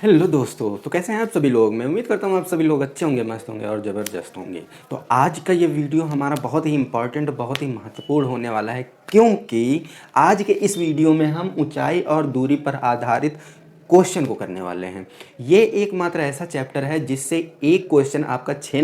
Hello दोस्तों, तो कैसे हैं आप सभी लोग। मैं उम्मीद करता हूँ आप सभी लोग अच्छे होंगे, मस्त होंगे और ज़बरदस्त होंगे। तो आज का ये वीडियो हमारा बहुत ही इम्पॉर्टेंट, बहुत ही महत्वपूर्ण होने वाला है, क्योंकि आज के इस वीडियो में हम ऊंचाई और दूरी पर आधारित क्वेश्चन को करने वाले हैं। ये एकमात्र ऐसा चैप्टर है जिससे एक क्वेश्चन आपका 6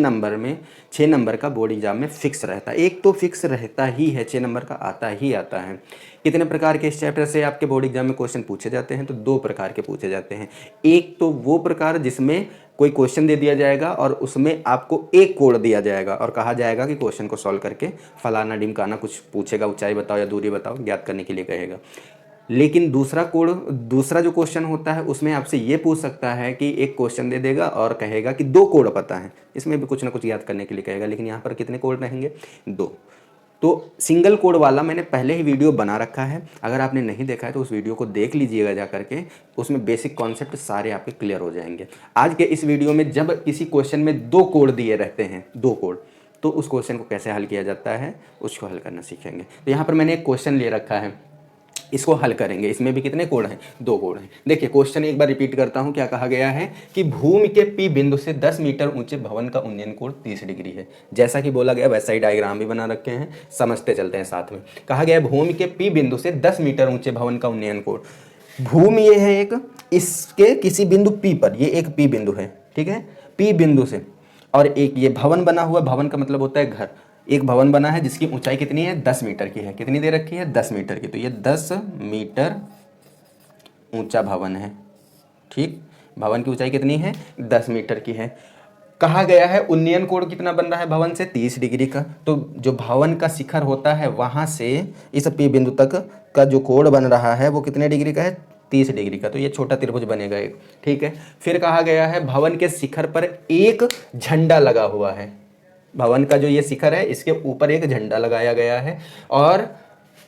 नंबर का बोर्ड एग्जाम में फिक्स रहता है। एक तो फिक्स रहता ही है, 6 नंबर का आता ही आता है। कितने प्रकार के इस चैप्टर से आपके बोर्ड एग्जाम में क्वेश्चन पूछे जाते हैं? तो 2 प्रकार के पूछे जाते हैं। एक तो वो प्रकार जिसमें कोई क्वेश्चन दे दिया जाएगा और उसमें आपको एक कोड दिया जाएगा और कहा जाएगा कि क्वेश्चन को सॉल्व करके फलाना ढिमकाना कुछ पूछेगा, ऊंचाई बताओ या दूरी बताओ, ज्ञात करने के लिए कहेगा। लेकिन दूसरा जो क्वेश्चन होता है उसमें आपसे ये पूछ सकता है कि एक क्वेश्चन दे देगा और कहेगा कि 2 कोड पता है, इसमें भी कुछ ना कुछ याद करने के लिए कहेगा। लेकिन यहाँ पर कितने कोड रहेंगे? 2। तो सिंगल कोड वाला मैंने पहले ही वीडियो बना रखा है, अगर आपने नहीं देखा है तो उस वीडियो को देख लीजिएगा जा करके। उसमें बेसिक कॉन्सेप्ट सारे आपके क्लियर हो जाएंगे। आज के इस वीडियो में जब किसी क्वेश्चन में 2 कोड दिए रहते हैं, 2 कोड, तो उस क्वेश्चन को कैसे हल किया जाता है उसको हल करना सीखेंगे। तो यहाँ पर मैंने एक क्वेश्चन ले रखा है, इसको हल करेंगे। इसमें भी कितने कोड हैं? 2 कोड हैं। देखिए क्वेश्चन एक बार रिपीट करता हूं। क्या कहा गया है कि भूमि के पी बिंदु से 10 मीटर ऊंचे भवन का उन्नयन कोण 30 डिग्री है। जैसा कि बोला गया वैसा ही डायग्राम भी बना रखे हैं, समझते चलते हैं साथ में। कहा गया भूमि के पी बिंदु से 10 मीटर ऊंचे भवन का उन्नयन कोण। भूमि ये है एक, इसके किसी बिंदु पी पर, ये एक पी बिंदु है, ठीक है, पी बिंदु से। और एक ये भवन बना हुआ, भवन का मतलब होता है घर। एक भवन बना है जिसकी ऊंचाई कितनी है? 10 मीटर की है। कितनी दे रखी है? 10 मीटर की। तो ये 10 मीटर ऊंचा भवन है, ठीक। भवन की ऊंचाई कितनी है? 10 मीटर की है। कहा गया है उन्नयन कोण कितना बन रहा है भवन से? 30 डिग्री का। तो जो भवन का शिखर होता है वहां से इस पी बिंदु तक का जो कोण बन रहा है वो कितने डिग्री का है? 30 डिग्री का। तो ये छोटा त्रिभुज बनेगा एक, ठीक है। फिर कहा गया है भवन के शिखर पर एक झंडा लगा हुआ है। भवन का जो ये शिखर है इसके ऊपर एक झंडा लगाया गया है। और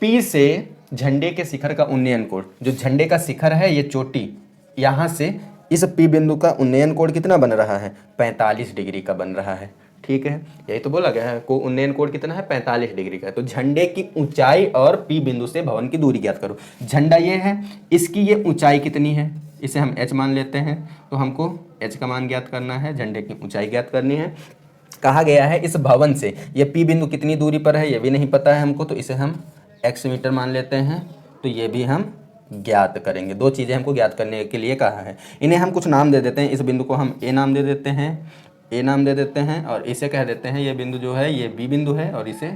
पी से झंडे के शिखर का उन्नयन कोण, जो झंडे का शिखर है ये चोटी, यहां से इस पी बिंदु का उन्नयन कोण कितना बन रहा है? 45 डिग्री का बन रहा है, ठीक है। यही तो बोला गया है को उन्नयन कोण कितना है? 45 डिग्री का है। तो झंडे की ऊंचाई और पी बिंदु से भवन की दूरी ज्ञात करो। झंडा ये है, इसकी ये ऊंचाई कितनी है? इसे हम h मान लेते हैं। तो हमको h का मान ज्ञात करना है, झंडे की ऊंचाई ज्ञात करनी है। कहा गया है इस भवन से ये पी बिंदु कितनी दूरी पर है ये भी नहीं पता है हमको, तो इसे हम x मीटर मान लेते हैं। तो ये भी हम ज्ञात करेंगे। 2 चीज़ें हमको ज्ञात करने के लिए कहा है। इन्हें हम कुछ नाम दे देते हैं। इस बिंदु को हम ए नाम दे देते हैं, ए नाम दे देते हैं। और इसे कह देते हैं, ये बिंदु जो है ये बी बिंदु है और इसे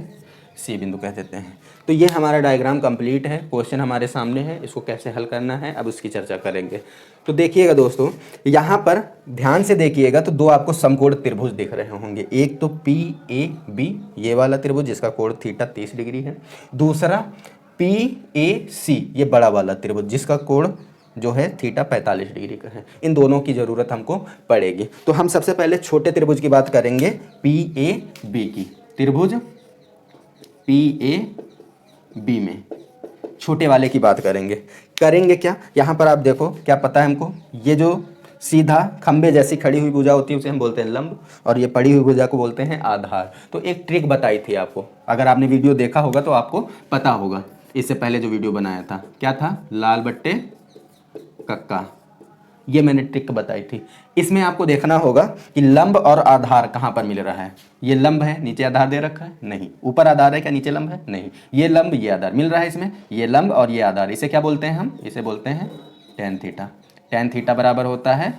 सी बिंदु कह देते हैं। तो ये हमारा डायग्राम कंप्लीट है। क्वेश्चन हमारे सामने है, इसको कैसे हल करना है अब उसकी चर्चा करेंगे। तो देखिएगा दोस्तों, यहाँ पर ध्यान से देखिएगा तो 2 आपको समकोण त्रिभुज दिख रहे होंगे। एक तो पी ए बी, ये वाला त्रिभुज जिसका कोण थीटा 30 डिग्री है। दूसरा पी ए सी, ये बड़ा वाला त्रिभुज जिसका कोण जो है थीटा 45 डिग्री का है। इन दोनों की ज़रूरत हमको पड़ेगी। तो हम सबसे पहले छोटे त्रिभुज की बात करेंगे, पी ए बी की। त्रिभुज पी ए बी में छोटे वाले की बात करेंगे। करेंगे क्या? यहाँ पर आप देखो, क्या पता है हमको, ये जो सीधा खंबे जैसी खड़ी हुई भुजा होती है उसे हम बोलते हैं लंब, और ये पड़ी हुई भुजा को बोलते हैं आधार। तो एक ट्रिक बताई थी आपको, अगर आपने वीडियो देखा होगा तो आपको पता होगा। इससे पहले जो वीडियो बनाया था क्या था? लाल बट्टे कक्का, ये मैंने ट्रिक बताई थी। इसमें आपको देखना होगा कि लंब और आधार कहाँ पर मिल रहा है। ये लंब है, नीचे आधार दे रखा है? नहीं। ऊपर आधार है क्या, नीचे लंब है? नहीं। ये लंब ये आधार मिल रहा है इसमें, ये लंब और ये आधार। इसे क्या बोलते हैं हम? इसे बोलते हैं tan थीटा। tan थीटा बराबर होता है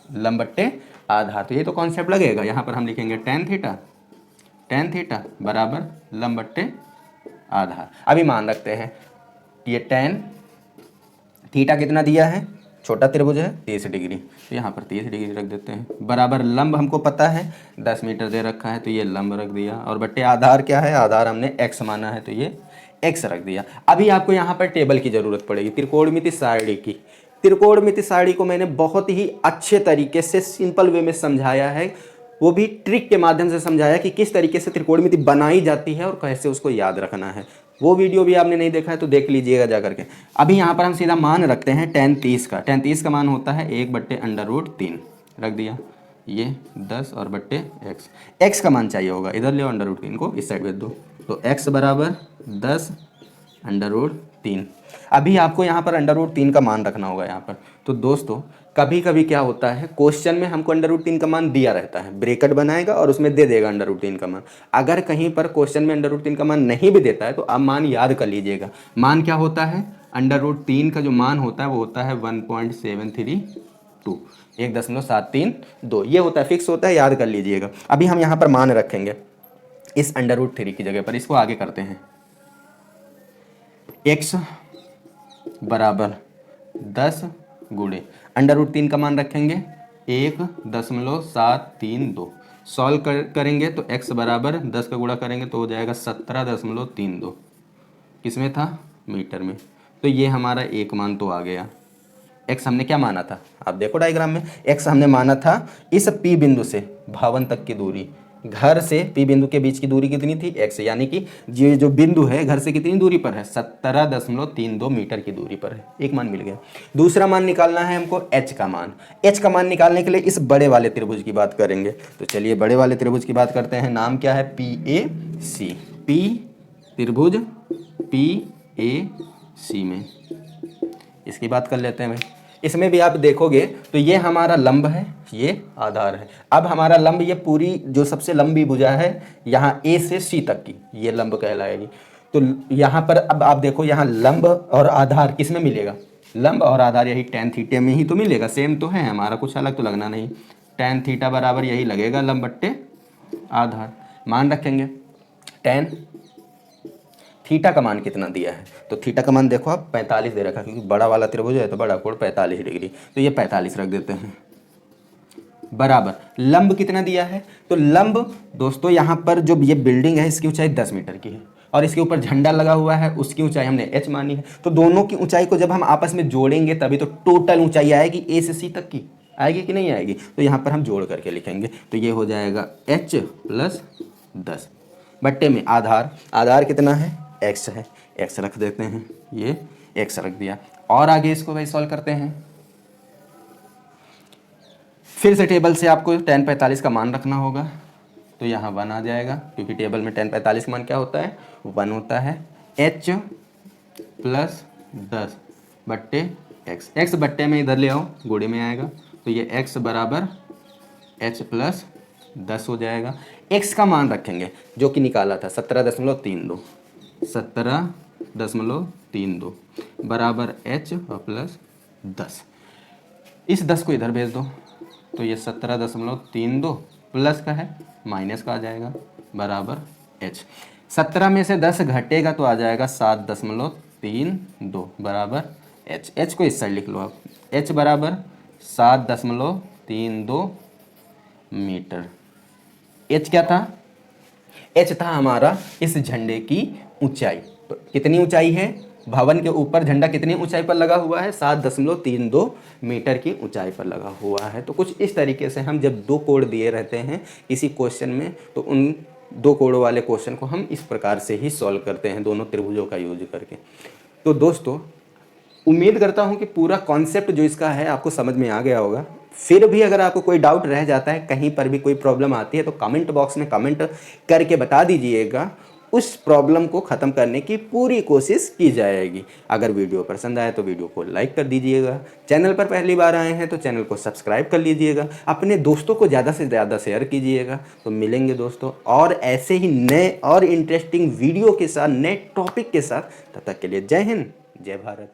लंब बट्टे आधार। तो ये तो कॉन्सेप्ट लगेगा। यहाँ पर हम लिखेंगे tan थीटा बराबर लंब बट्टे आधार। अभी मान रखते हैं ये tan थीटा कितना दिया है? छोटा त्रिभुज है 30 डिग्री, तो यहाँ पर 30 डिग्री रख देते हैं। बराबर लंब हमको पता है 10 मीटर दे रखा है, तो ये लंब रख दिया। और बट्टे आधार क्या है? आधार हमने x माना है, तो ये x रख दिया। अभी आपको यहाँ पर टेबल की ज़रूरत पड़ेगी, त्रिकोणमिति सारणी की। त्रिकोणमिति सारणी को मैंने बहुत ही अच्छे तरीके से सिंपल वे में समझाया है, वो भी ट्रिक के माध्यम से समझाया कि किस तरीके से त्रिकोणमिति बनाई जाती है और कैसे उसको याद रखना है। वो वीडियो भी आपने नहीं देखा है तो देख लीजिएगा जा करके। अभी यहाँ पर हम सीधा मान रखते हैं tan 30 का। tan 30 का मान होता है 1/√3 रख दिया। ये 10 और बट्टे x का मान चाहिए होगा, इधर ले √3 को इस साइड भेज दो। तो x बराबर 10 √3। अभी आपको यहाँ पर √3 का मान रखना होगा यहाँ पर। तो दोस्तों कभी कभी क्या होता है, क्वेश्चन में हमको √3 का मान दिया रहता है, ब्रैकेट बनाएगा और उसमें दे देगा √3 का मान। अगर कहीं पर क्वेश्चन में √3 का मान नहीं भी देता है तो आप मान याद कर लीजिएगा। मान क्या होता है, √3 का जो मान होता है वो होता है 1.732, 1.732, ये होता है, फिक्स होता है, याद कर लीजिएगा। अभी हम यहाँ पर मान रखेंगे इस √3 की जगह पर, इसको आगे करते हैं। x बराबर 10 गुणे √3 का मान रखेंगे 1.732, सॉल्व करेंगे तो x बराबर 10 का गुणा करेंगे तो हो जाएगा 17.32, किसमें था, मीटर में। तो ये हमारा एक मान तो आ गया। x हमने क्या माना था, आप देखो डायग्राम में, x हमने माना था इस P बिंदु से भवन तक की दूरी, घर से P बिंदु के बीच की दूरी कितनी थी, x, यानी कि ये जो बिंदु है घर से कितनी दूरी पर है, 17.32 मीटर की दूरी पर है। एक मान मिल गया। दूसरा मान निकालना है हमको h का मान। h का मान निकालने के लिए इस बड़े वाले त्रिभुज की बात करेंगे। तो चलिए बड़े वाले त्रिभुज की बात करते हैं। नाम क्या है, PAC, P त्रिभुज PAC में इसकी बात कर लेते हैं भाई। इसमें भी आप देखोगे तो ये हमारा लंब है, ये आधार है। अब हमारा लंब, ये पूरी जो सबसे लंबी भुजा है यहाँ A से C तक की, ये लंब कहलाएगी। तो यहाँ पर अब आप देखो, यहाँ लंब और आधार किस में मिलेगा, लंब और आधार यही tan थीटा में ही तो मिलेगा। सेम तो है हमारा, कुछ अलग तो लगना नहीं। tan थीटा बराबर यही लगेगा लंब बट्टे आधार। मान रखेंगे tan थीटा का मान कितना दिया है, तो थीटा का मान देखो आप 45 दे रखा है, क्योंकि बड़ा वाला त्रिभुज है तो बड़ा कोण 45 डिग्री, तो ये 45 रख देते हैं। बराबर लंब कितना दिया है, तो लंब दोस्तों यहाँ पर जो ये बिल्डिंग है इसकी ऊंचाई 10 मीटर की है और इसके ऊपर झंडा लगा हुआ है, उसकी ऊंचाई हमने h मानी है। तो दोनों की ऊंचाई को जब हम आपस में जोड़ेंगे तभी तो टोटल ऊंचाई आएगी A से C तक की, आएगी कि नहीं आएगी। तो यहाँ पर हम जोड़ करके लिखेंगे, तो ये हो जाएगा h + 10 बट्टे में आधार, आधार कितना है, x है, x रख देते हैं, ये x रख दिया। और आगे इसको भाई सॉल्व करते हैं। फिर से टेबल से आपको tan 45 का मान रखना होगा, तो यहाँ 1 आ जाएगा, क्योंकि टेबल में tan 45 का मान क्या होता है, 1 होता है। h + 10 बट्टे x, x बट्टे में इधर ले आओ, गुणे में आएगा, तो ये x बराबर h + 10 हो जाएगा। x का मान रखेंगे जो कि निकाला था 17.32, 17.32 बराबर h + 10। इस 10 को इधर भेज दो, तो ये 17.32 प्लस का है माइनस का आ जाएगा बराबर h। 17 में से 10 घटेगा तो आ जाएगा 7.32 बराबर h। h को इस साइड लिख लो आप, h बराबर 7.32 मीटर। h क्या था, h था हमारा इस झंडे की ऊंचाई। तो कितनी ऊंचाई है, भवन के ऊपर झंडा कितनी ऊंचाई पर लगा हुआ है, 7.32 मीटर की ऊंचाई पर लगा हुआ है। तो कुछ इस तरीके से हम जब दो कोण दिए रहते हैं इसी क्वेश्चन में, तो उन दो कोणों वाले क्वेश्चन को हम इस प्रकार से ही सॉल्व करते हैं, दोनों त्रिभुजों का यूज करके। तो दोस्तों उम्मीद करता हूं कि पूरा कॉन्सेप्ट जो इसका है आपको समझ में आ गया होगा। फिर भी अगर आपको कोई डाउट रह जाता है, कहीं पर भी कोई प्रॉब्लम आती है, तो कमेंट बॉक्स में कमेंट करके बता दीजिएगा। उस प्रॉब्लम को ख़त्म करने की पूरी कोशिश की जाएगी। अगर वीडियो पसंद आए तो वीडियो को लाइक कर दीजिएगा। चैनल पर पहली बार आए हैं तो चैनल को सब्सक्राइब कर लीजिएगा। अपने दोस्तों को ज़्यादा से ज़्यादा शेयर कीजिएगा। तो मिलेंगे दोस्तों और ऐसे ही नए और इंटरेस्टिंग वीडियो के साथ, नए टॉपिक के साथ। तब तक के लिए जय हिंद, जय भारत।